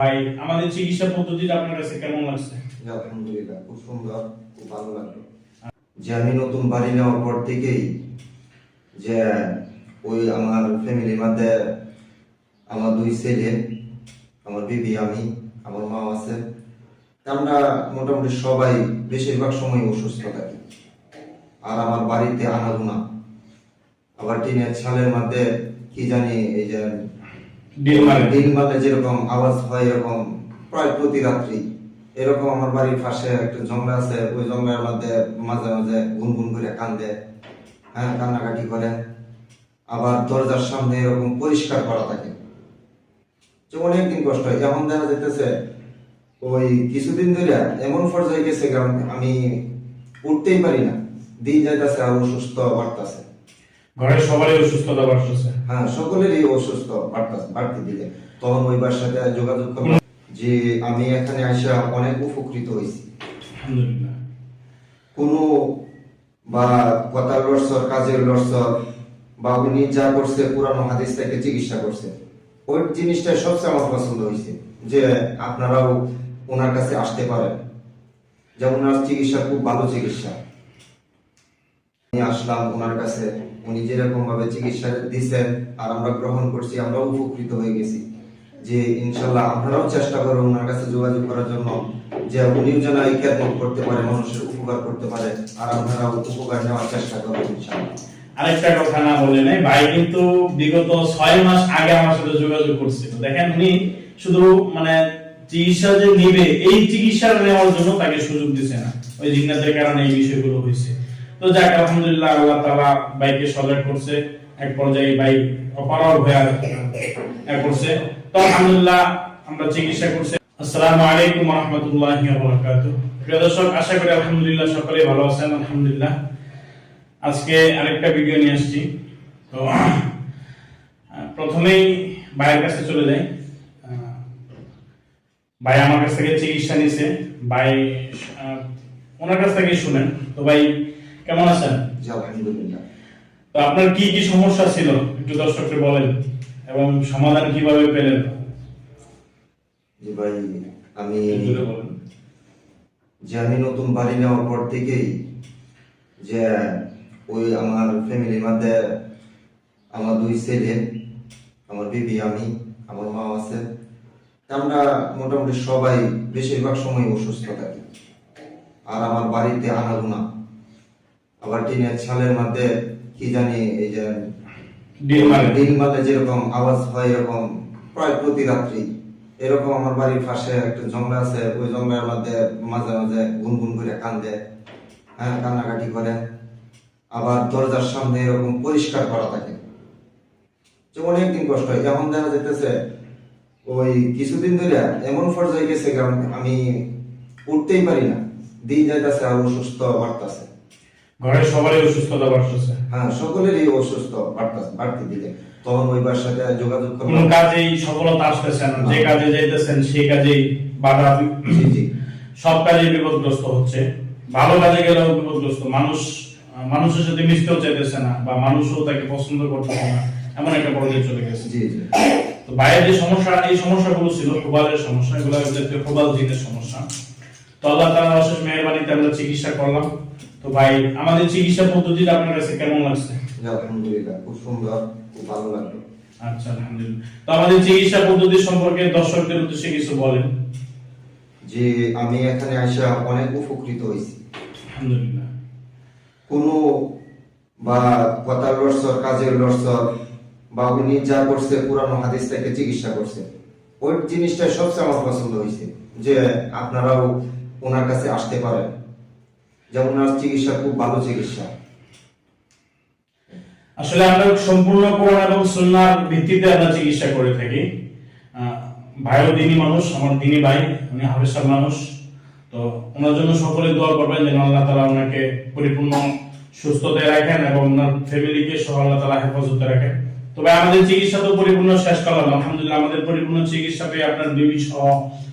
ভাই আমাদের চিকিৎসা পদ্ধতিটা আপনার কাছে কেমন লাগছে? আলহামদুলিল্লাহ, খুব সুন্দর, খুব ভালো লাগলো। যে আমি নতুন বাড়ি নেওয়ার পর থেকেই যে ওই আমার ফ্যামিলির মধ্যে আমার দুই ছেলে, আমার বিবি, আমি, আমার মা আছে, আমরা মোটামুটি সবাই বেশিরভাগ সময় অসুস্থ থাকি। আর আমার বাড়িতে আনাগোনা, আবার টিনের ছালের মধ্যে কি জানি এই যে ডিল মারলে যেরকম আওয়াজ হয় এরকম প্রায় প্রতি রাত্রি এরকম। আমার বাড়ির পাশে একটা জঙ্গল আছে, ওই জঙ্গলের মধ্যে মাঝে মাঝে গুনগুন করে কান্দে, হ্যাঁ, কান্নাকাটি করে। আবার দরজার সামনে এরকম পরিষ্কার করা থাকে, যে অনেকদিন কষ্ট হয়। এখন দেখা যেতেছে ওই কিছুদিন ধরে এমন পর্যায়ে গেছে কারণ আমি উঠতেই পারি না, দিন যাইতেছে আর অসুস্থ বাড়তেছে। ঘরের সবারই অসুস্থতা বাড়তেছে? হ্যাঁ, সকলেরই অসুস্থ বাড়তে দিলে তখন ওই বাসার সাথে যোগাযোগ করলাম যে আমি এখানে আসা অনেক উপকৃত হয়েছি। আলহামদুলিল্লাহ। কোনো বা কথার লড়সর, কাজের লড়সর, বা উনি যা করছে পুরানো হাদিস থেকে চিকিৎসা করছে, ওই জিনিসটা সবচেয়ে আমার পছন্দ হয়েছে। যে আপনারাও ওনার কাছে আসতে পারেন, যেমন ওনার চিকিৎসা খুব ভালো চিকিৎসা। আমি আসলাম ওনার কাছে, উনি যেরকম ভাবে চিকিৎসা দিচ্ছেন আর আমরা গ্রহণ করছি, আমরা উপকৃত হয়ে গেছি। যে ইনশাল্লাহ আপনারাও চেষ্টা করুন ওনার কাছে যোগাযোগ করার জন্য, যে উনিও যেন এই খেদমত করতে পারে, মানুষের উপকার করতে পারে, আর আপনারাও উপকার নেওয়ার চেষ্টা করবেন ইনশাল্লাহ। আরেকটা কথা না বলে নাই, ভাই কিন্তু বিগত 6 মাস আগে আমার সাথে যোগাযোগ করছিল। দেখেন উনি শুধু মানে চিকিৎসা যে নিবে, এই চিকিৎসা নেওয়ার জন্য তাকে সুযোগ দিছে না, ওই জিজ্ঞাসার কারণে এই বিষয়গুলো হয়েছে। তো যাক, আলহামদুলিল্লাহ, আল্লাহ তাআলা বাইকে সলেট করছে, এক পর্যায়ে বাইক অপারগ হয়ে করছে। তো আলহামদুলিল্লাহ আমরা চিকিৎসা করছি। আসসালামু আলাইকুম ওয়া রাহমাতুল্লাহি ওয়া বারাকাতুহু। প্রিয় দর্শক, আশা করি আলহামদুলিল্লাহ সকলেই ভালো আছেন। আলহামদুলিল্লাহ, আজকে আরেকটা ভিডিও নিয়ে আসছি। তো প্রথমেই ভাইয়ের কাছে চলে যাই। ভাই আমার কাছ থেকে চিকিৎসা নিছে, ভাই ওনার কাছ থেকে শুনেন। তো ভাই কেমন আছেন? আলহামদুলিল্লাহ। তো আপনার কি কি সমস্যা ছিল একটু দর্শককে বলেন, এবং সমাধান কিভাবে পেলেন? জি ভাই, আমি নতুন বাড়ি নেওয়ার পর থেকেই যে ওই আমার ফ্যামিলির মধ্যে আমার দুই ছেলে, আমার বিবি, আমি, আমার মা আছে, আমরা মোটামুটি সবাই বেশিরভাগ সময় অসুস্থ থাকি। আর আমার বাড়িতে আনাগোনা, আবার টিনের ছালের মধ্যে কি জানি এই যে ডিল মারলে যেরকম আওয়াজ হয় এরকম প্রায় প্রতি রাত্রি এরকম। আমার বাড়ির পাশে একটা জঙ্গল আছে, ওই জঙ্গলের মধ্যে মাঝে মাঝে গুনগুন করে কান্দে, হ্যাঁ, কান্নাকাটি করে। আবার দরজার সামনে এরকম পরিষ্কার করা থাকে, যে অনেকদিন কষ্ট হয়। এখন দেখা যেতেছে ওই কিছুদিন ধরে এমন পর্যায়ে গেছে কারণ আমি উঠতেই পারি না, দিন যাইতেছে আর অসুস্থ বাড়তেছে। ঘরের সবারই অসুস্থতা বাড়তেছে? হ্যাঁ, সকলেরই অসুস্থ বাড়তে দিলে তখন ওই বাসার সাথে যোগাযোগ করলাম। কোন কাজেই সফলতা আসতেছে না, যে কাজে যাইতেছেন সেই কাজেই বাধা, সব কাজে বিপদগ্রস্ত হচ্ছে। ভালো কাজে গেলেও বিপদগ্রস্ত, মানুষের সাথে মিশতেও চাইতেছে না, বা মানুষও তাকে পছন্দ করতেছে না, এমন একটা পর্যায়ে চলে গেছে। তো ভাইয়ের যে সমস্যা, এই সমস্যাগুলো ছিল প্রবালের সমস্যা, এগুলো হচ্ছে প্রবাল জিনের সমস্যা। তো আল্লাহ তাআলার অশেষ মেহেরবানিতে আমরা চিকিৎসা করলাম। তো ভাই আমাদের চিকিৎসা পদ্ধতিটা আপনার কাছে কেমন লাগছে? আলহামদুলিল্লাহ, খুব সুন্দর, খুব ভালো লাগলো। আচ্ছা, আলহামদুলিল্লাহ। তো আমাদের চিকিৎসা পদ্ধতি সম্পর্কে দর্শকদের উদ্দেশ্যে কিছু বলেন। যে আমি এখানে আসা অনেক উপকৃত হয়েছি। আলহামদুলিল্লাহ। কোনো বা কথার লড়সর, কাজের লড়সর, বা উনি যা করছে পুরানো হাদিস থেকে চিকিৎসা করছে, ওই জিনিসটা সবচেয়ে আমার পছন্দ হয়েছে। যে আপনারাও ওনার কাছে আসতে পারেন, যেমন ওনার চিকিৎসা খুব ভালো চিকিৎসা। আসলে আমরা সম্পূর্ণ কোরআন এবং সুন্নাহর ভিত্তিতে আমরা চিকিৎসা করে থাকি। ভাইও দিনী মানুষ, আমার দিনী ভাই, উনি হাফেজ মানুষ। তো ওনার জন্য সকলে দোয়া করবেন যেন আল্লাহ তাআলা ওনাকে পরিপূর্ণ সুস্থতায় রাখেন এবং ওনার ফ্যামিলিকে সহ আল্লাহ তাআলা হেফাজতে রাখেন। তবে আমাদের চিকিৎসা তো পরিপূর্ণ শেষ করলাম, আলহামদুলিল্লাহ। আমাদের পরিপূর্ণ চিকিৎসা পেয়ে আপনার বিবি সহ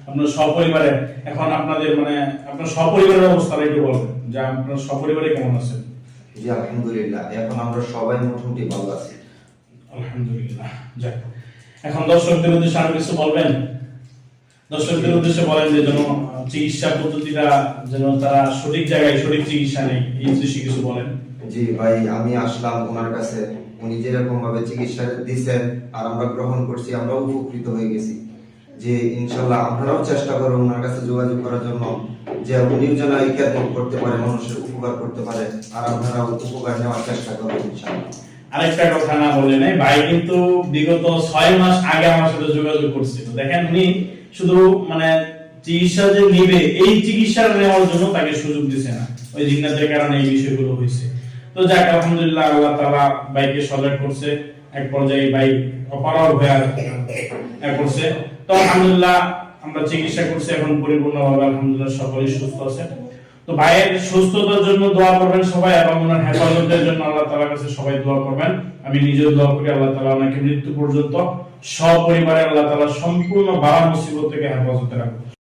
আপনার সপরিবারে, এখন আপনাদের মানে আপনার সপরিবারের অবস্থাটা একটু বলবেন, যে আপনার সপরিবারে কেমন আছেন? জি আলহামদুলিল্লাহ, এখন আমরা সবাই মোটামুটি ভালো আছি। আলহামদুলিল্লাহ। যাক, এখন দর্শকদের উদ্দেশ্যে আরো কিছু বলবেন? দর্শকদের উদ্দেশ্যে বলেন যে যেন চিকিৎসা পদ্ধতিটা যেন তারা সঠিক জায়গায় সঠিক চিকিৎসা নেই, এই উদ্দেশ্যে কিছু বলেন। জি ভাই, আমি আসলাম ওনার কাছে, উনি যেরকম ভাবে চিকিৎসা দিচ্ছেন আর আমরা গ্রহণ করছি, আমরা উপকৃত হয়ে গেছি। যে ইনশাল্লাহ আপনারাও চেষ্টা করুন ওনার কাছে যোগাযোগ করার জন্য, যে উনিও যেন এই খেদমত করতে পারে, মানুষের উপকার করতে পারে, আর আপনারাও উপকার নেওয়ার চেষ্টা করবেন ইনশাল্লাহ। আরেকটা কথা না বলে নাই, ভাই কিন্তু বিগত 6 মাস আগে আমার সাথে যোগাযোগ করছিল। দেখেন উনি শুধু মানে চিকিৎসা যে নিবে এই চিকিৎসা নেওয়ার জন্য তাকে সুযোগ দিছে না, ওই জিজ্ঞাসার কারণে এই বিষয়গুলো হয়েছে। তো যাক আলহামদুলিল্লাহ, আল্লাহ তাআলা ভাইকে সজাগ করছে, এক পর্যায়ে ভাই অপারগ হয়ে করছে। তো আলহামদুলিল্লাহ আমরা চিকিৎসা করছি, এখন পরিপূর্ণভাবে আলহামদুলিল্লাহ সকলেই সুস্থ আছে। তো ভাইয়ের সুস্থতার জন্য দোয়া করবেন সবাই, এবং ওনার হেফাজতের জন্য আল্লাহ তাআলার কাছে সবাই দোয়া করবেন। আমি নিজেও দোয়া করি আল্লাহ তাআলা ওনাকে মৃত্যু পর্যন্ত সপরিবারে আল্লাহ তাআলা সম্পূর্ণ বালা মুসিবত থেকে হেফাজতে রাখুন।